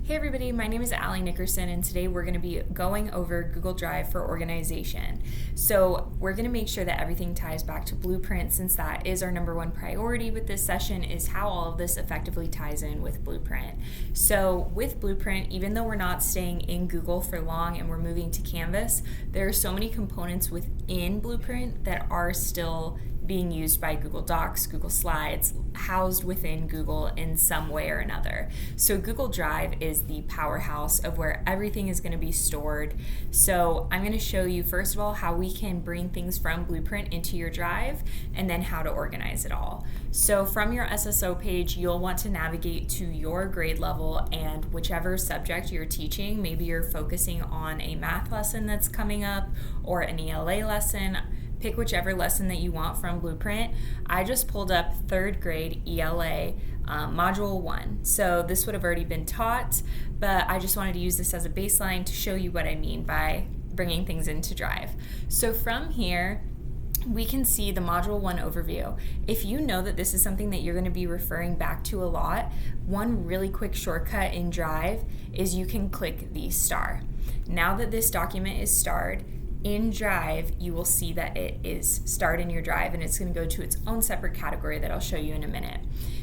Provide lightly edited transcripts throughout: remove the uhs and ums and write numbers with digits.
Hey everybody, my name is Allie Nickerson and today we're going to be going over Google Drive for organization. So we're going to make sure that everything ties back to Blueprint, since that is our number one priority with this session, is how all of this effectively ties in with Blueprint. So with Blueprint, even though we're not staying in Google for long and we're moving to Canvas, there are so many components within Blueprint that are still being used by Google Docs, Google Slides, housed within Google in some way or another. So Google Drive is the powerhouse of where everything is going to be stored. So I'm going to show you, first of all, how we can bring things from Blueprint into your Drive, and then how to organize it all. So from your SSO page, you'll want to navigate to your grade level and whichever subject you're teaching. Maybe you're focusing on a math lesson that's coming up or an ELA lesson. Pick whichever lesson that you want from Blueprint. I just pulled up 3rd grade ELA Module 1. So this would have already been taught, but I just wanted to use this as a baseline to show you what I mean by bringing things into Drive. So from here, we can see the Module 1 overview. If you know that this is something that you're going to be referring back to a lot, one really quick shortcut in Drive is you can click the star. Now that this document is starred, in Drive, you will see that it is starred in your Drive, and it's going to go to its own separate category that I'll show you in a minute.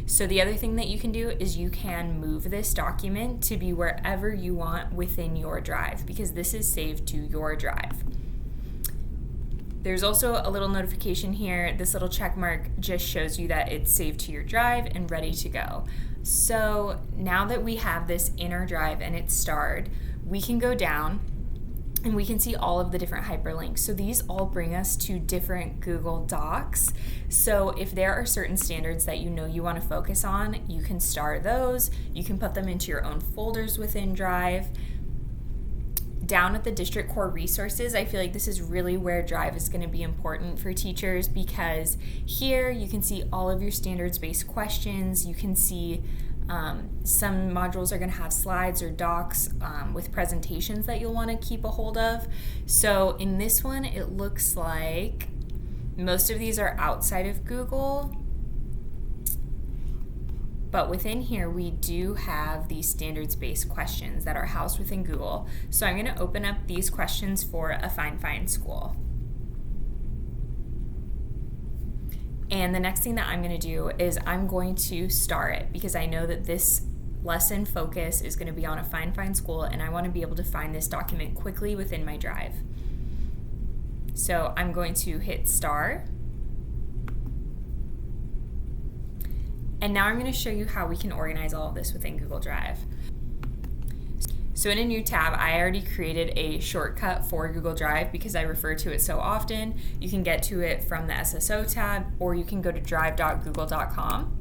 So the other thing that you can do is you can move this document to be wherever you want within your Drive, because this is saved to your Drive. There's also a little notification here. This little check mark just shows you that it's saved to your Drive and ready to go. So now that we have this in our Drive and it's starred, we can go down and we can see all of the different hyperlinks. So these all bring us to different Google Docs. So if there are certain standards that you know you want to focus on, you can star those. You can put them into your own folders within Drive. Down at the district core resources, I feel like this is really where Drive is going to be important for teachers, because here you can see all of your standards-based questions. You can see some modules are going to have slides or docs with presentations that you'll want to keep a hold of. So in this one, it looks like most of these are outside of Google, but within here we do have these standards-based questions that are housed within Google. So I'm going to open up these questions for a Find School. And the next thing that I'm going to do is I'm going to star it, because I know that this lesson focus is going to be on a Find School, and I want to be able to find this document quickly within my Drive. So I'm going to hit star. And now I'm going to show you how we can organize all of this within Google Drive. So in a new tab, I already created a shortcut for Google Drive because I refer to it so often. You can get to it from the SSO tab, or you can go to drive.google.com.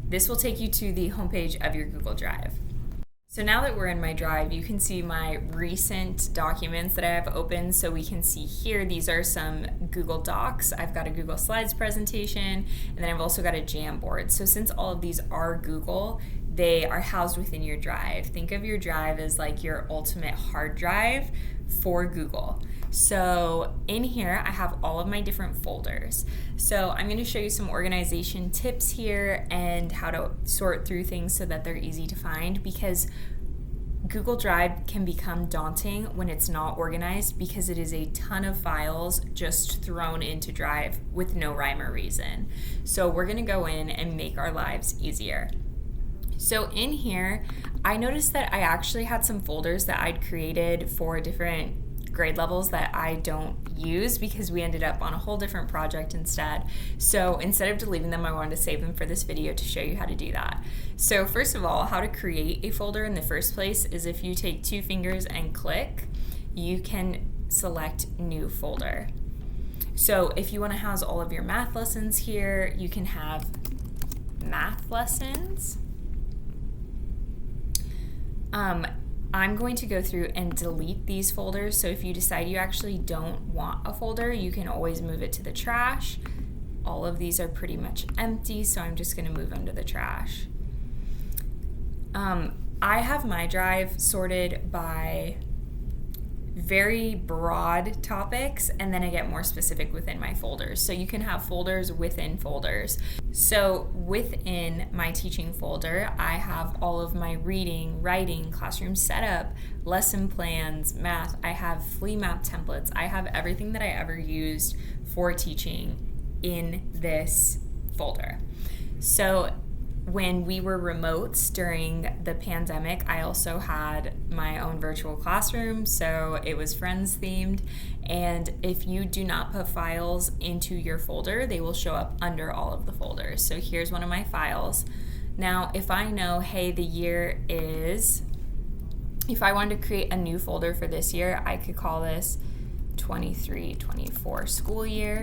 This will take you to the homepage of your Google Drive. So now that we're in my Drive, you can see my recent documents that I have open. So we can see here, these are some Google Docs. I've got a Google Slides presentation, and then I've also got a Jamboard. So since all of these are Google, they are housed within your Drive. Think of your Drive as like your ultimate hard drive for Google. So in here, I have all of my different folders. So I'm going to show you some organization tips here and how to sort through things so that they're easy to find, because Google Drive can become daunting when it's not organized, because it is a ton of files just thrown into Drive with no rhyme or reason. So we're going to go in and make our lives easier. So in here, I noticed that I actually had some folders that I'd created for different grade levels that I don't use, because we ended up on a whole different project instead. So instead of deleting them, I wanted to save them for this video to show you how to do that. So first of all, how to create a folder in the first place is if you take 2 fingers and click, you can select new folder. So if you want to house all of your math lessons here, you can have math lessons. I'm going to go through and delete these folders. So if you decide you actually don't want a folder, you can always move it to the trash. All of these are pretty much empty, so I'm just going to move them to the trash. I have my Drive sorted by very broad topics, and then I get more specific within my folders. So you can have folders within folders. So within my teaching folder, I have all of my reading, writing, classroom setup, lesson plans, math. I have flea map templates. I have everything that I ever used for teaching in this folder. So when we were remotes during the pandemic, I also had my own virtual classroom, so it was Friends themed. And if you do not put files into your folder, they will show up under all of the folders. So here's one of my files. Now, if I know, hey, the year is, if I wanted to create a new folder for this year, I could call this 23-24 school year.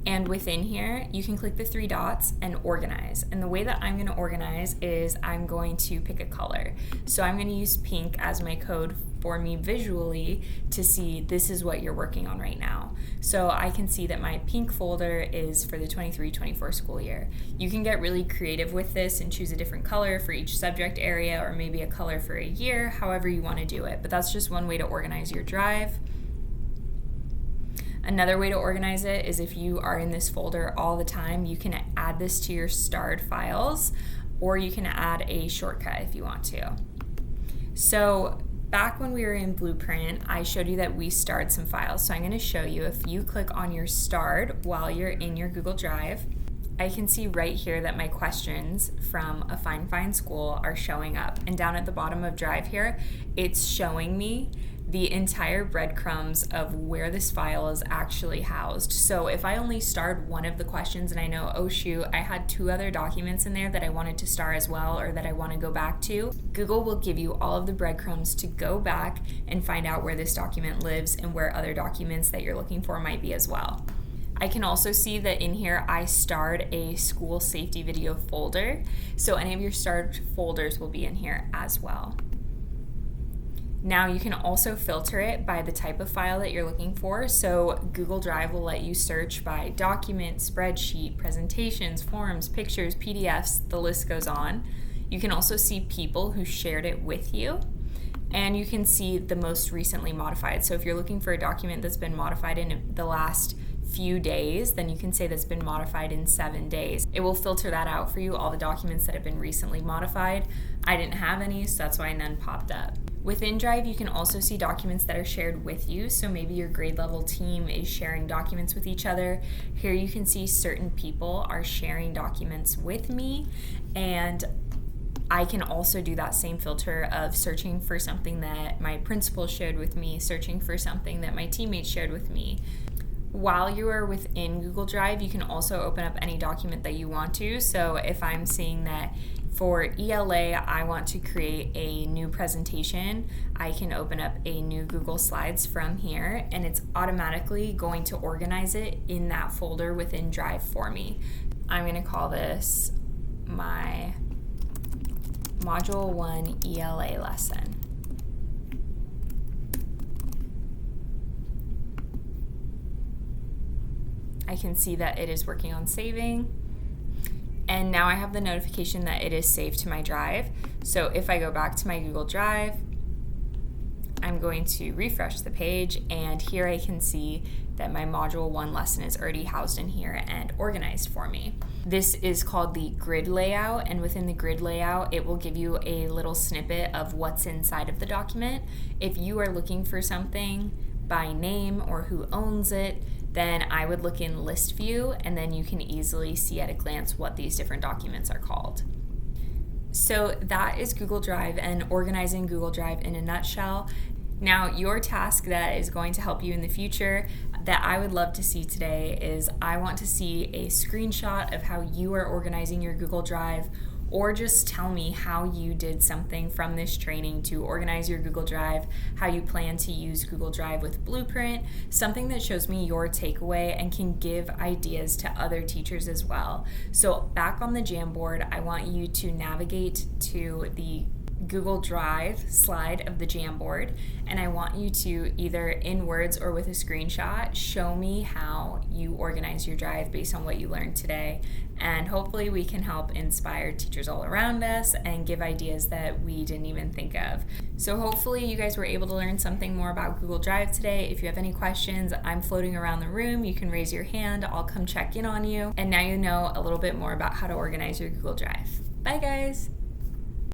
And within here, you can click the 3 dots and organize. And the way that I'm going to organize is I'm going to pick a color. So I'm going to use pink as my code for me visually to see this is what you're working on right now. So I can see that my pink folder is for the 23-24 school year. You can get really creative with this and choose a different color for each subject area, or maybe a color for a year, however you want to do it. But that's just one way to organize your drive. Another way to organize it is if you are in this folder all the time, you can add this to your starred files, or you can add a shortcut if you want to. So back when we were in Blueprint, I showed you that we starred some files. So I'm going to show you, if you click on your starred while you're in your Google Drive, I can see right here that my questions from A Fine School are showing up. And down at the bottom of Drive here, it's showing me the entire breadcrumbs of where this file is actually housed. So if I only starred one of the questions and I know, oh shoot, I had 2 other documents in there that I wanted to star as well, or that I want to go back to, Google will give you all of the breadcrumbs to go back and find out where this document lives and where other documents that you're looking for might be as well. I can also see that in here I starred a school safety video folder, so any of your starred folders will be in here as well. Now you can also filter it by the type of file that you're looking for. So Google Drive will let you search by document, spreadsheet, presentations, forms, pictures, PDFs, the list goes on. You can also see people who shared it with you, and you can see the most recently modified. So if you're looking for a document that's been modified in the last few days, then you can say that's been modified in 7 days. It will filter that out for you, all the documents that have been recently modified. I didn't have any, so that's why none popped up. Within Drive, you can also see documents that are shared with you. So maybe your grade level team is sharing documents with each other. Here you can see certain people are sharing documents with me, and I can also do that same filter of searching for something that my principal shared with me, searching for something that my teammates shared with me. While you are within Google Drive, you can also open up any document that you want to. So if I'm seeing that for ELA, I want to create a new presentation, I can open up a new Google Slides from here, and it's automatically going to organize it in that folder within Drive for me. I'm going to call this my Module 1 ELA lesson. I can see that it is working on saving. And now I have the notification that it is saved to my drive. So if I go back to my Google Drive, I'm going to refresh the page, and here I can see that my Module 1 lesson is already housed in here and organized for me. This is called the grid layout, and within the grid layout, it will give you a little snippet of what's inside of the document. If you are looking for something by name or who owns it, then I would look in list view, and then you can easily see at a glance what these different documents are called. So that is Google Drive and organizing Google Drive in a nutshell. Now, your task that is going to help you in the future that I would love to see today is I want to see a screenshot of how you are organizing your Google Drive, or just tell me how you did something from this training to organize your Google Drive, how you plan to use Google Drive with Blueprint, something that shows me your takeaway and can give ideas to other teachers as well. So back on the Jamboard, I want you to navigate to the Google Drive slide of the Jamboard, and I want you to either in words or with a screenshot show me how you organize your drive based on what you learned today. And hopefully we can help inspire teachers all around us and give ideas that we didn't even think of. So hopefully you guys were able to learn something more about Google Drive today. If you have any questions, I'm floating around the room. You can raise your hand. I'll come check in on you. And now you know a little bit more about how to organize your Google Drive. Bye, guys.